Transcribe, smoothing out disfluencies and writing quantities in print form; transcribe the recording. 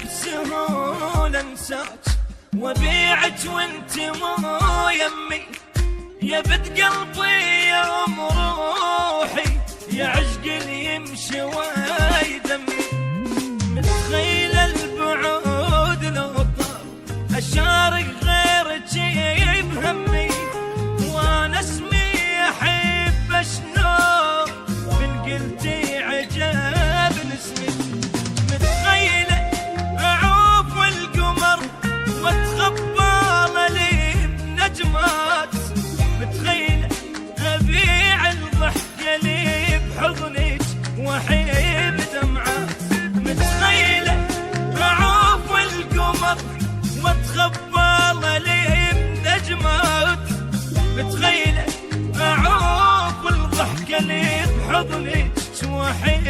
بسهولة انساك وبيعك وانت مو يمي، يا بنت قلبي يا ام روحي، يا عشق اللي يمشي ويدمي. متخيل البعود لو طار اشارك غيرك بهمي، وانا اسمي احب شلون من قلتي عجب اسمي. متخيله اعوف القمر واتخبى لي بنجمات، متخيله ابيع الضحكه لي بحضنك واحب دمعات. متخيله اعوف القمر واتخبى لي بنجمات، متخيله اعوف الضحكه لي بحضنك واحب